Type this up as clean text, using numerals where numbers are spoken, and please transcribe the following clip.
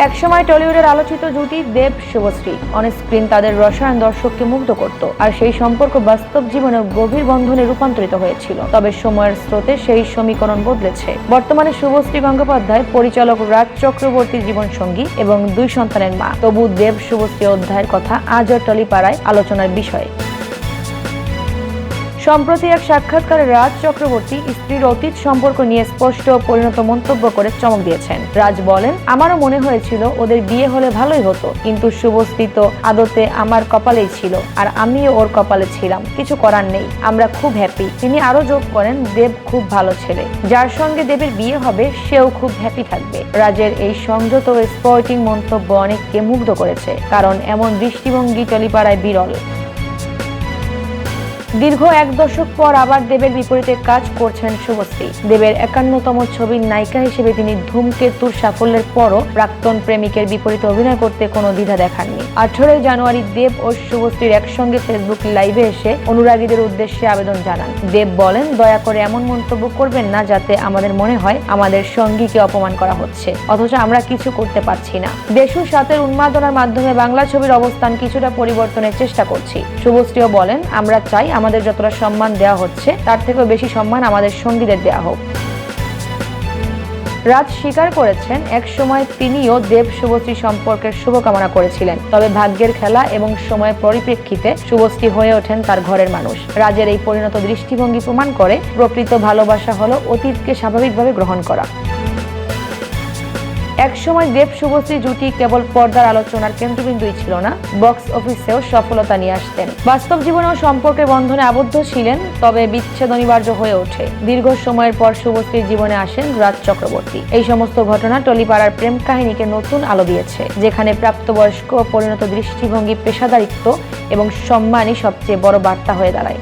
একসময় টলিউডের আলোচিত জুটি দেব শুভশ্রী অন স্ক্রিন তাদের রসায়ন দর্শককে মুগ্ধ করত, আর সেই সম্পর্ক বাস্তব জীবনে গভীর বন্ধনে রূপান্তরিত হয়েছিল। তবে সময়ের স্রোতে সেই সমীকরণ বদলেছে। বর্তমানে শুভশ্রী গঙ্গোপাধ্যায় পরিচালক রাজ চক্রবর্তীর জীবনসঙ্গী এবং 2 সন্তানের মা। তবু দেব শুভশ্রী অধ্যায়ের কথা আজও টলিপাড়ায় আলোচনার বিষয়। সম্প্রতি এক সাক্ষাৎকারে রাজ চক্রবর্তী স্ত্রীর অতীত সম্পর্ক নিয়ে স্পষ্ট পরিণত মন্তব্য করে চমক দিয়েছেন। রাজ বলেন, আমারও মনে হয়েছিল ওদের বিয়ে হলে ভালোই হতো, কিন্তু শুভশ্রী তো আদতে আমার কপালেই ছিল, আর আমিও ওর কপালে ছিলাম। কিছু করার নেই, আমরা খুব হ্যাপি। তিনি আরো যোগ করেন, দেব খুব ভালো ছেলে, যার সঙ্গে দেবের বিয়ে হবে সেও খুব হ্যাপি থাকবে। রাজের এই সংযত ও স্পোর্টিং মন্তব্য অনেককে মুগ্ধ করেছে, কারণ এমন দৃষ্টিভঙ্গি টলিপাড়ায় বিরল। দীর্ঘ 1 দশক পর আবার দেবের বিপরীতে কাজ করছেন শুভশ্রী। দেবের 51তম ছবির নায়িকা হিসেবে তিনি ধূমকেতুর সাফল্যের পরও প্রাক্তন প্রেমিকের বিপরীতে অভিনয় করতে কোনো দ্বিধা দেখাননি। 18 জানুয়ারি দেব ও শুভশ্রীর একসঙ্গে ফেসবুক লাইভে এসে অনুরাগীদের উদ্দেশ্যে আবেদন জানান। দেব বলেন, দয়া করে এমন মন্তব্য করবেন না যাতে আমাদের মনে হয় আমাদের সঙ্গীকে অপমান করা হচ্ছে, অথচ আমরা কিছু করতে পারছি না। দেশু সাতের উন্মাদনার মাধ্যমে বাংলা ছবির অবস্থান কিছুটা পরিবর্তনের চেষ্টা করছি। শুভশ্রীও বলেন, আমরা চাই আমাদের যতটা সম্মান দেওয়া হচ্ছে তার থেকেও বেশি সম্মান আমাদের সঙ্গীদের দেওয়া হোক। রাজ স্বীকার করেছেন, এক সময় তিনিও দেব শুভশ্রী সম্পর্কের শুভকামনা করেছিলেন। তবে ভাগ্যের খেলা এবং সময়ের পরিপ্রেক্ষিতে শুভশ্রী হয়ে ওঠেন তার ঘরের মানুষ। রাজের এই পরিণত দৃষ্টিভঙ্গি প্রমাণ করে প্রকৃত ভালোবাসা হলো অতীতকে স্বাভাবিকভাবে গ্রহণ করা। একসময় দেব শুভশ্রী জুটি কেবল পর্দার আলোচনার কেন্দ্রবিন্দুই ছিল না, বক্স অফিসেও সফলতা নিয়ে আসতেন। বাস্তব জীবনেও সম্পর্কের বন্ধনে আবদ্ধ ছিলেন, তবে বিচ্ছেদ অনিবার্য হয়ে ওঠে। দীর্ঘ সময়ের পর শুভশ্রীর জীবনে আসেন রাজ চক্রবর্তী। এই সমস্ত ঘটনা টলিপাড়ার প্রেম কাহিনীকে নতুন আলো দিয়েছে, যেখানে প্রাপ্তবয়স্ক ও পরিণত দৃষ্টিভঙ্গি, পেশাদারিত্ব এবং সম্মানই সবচেয়ে বড় বার্তা হয়ে দাঁড়ায়।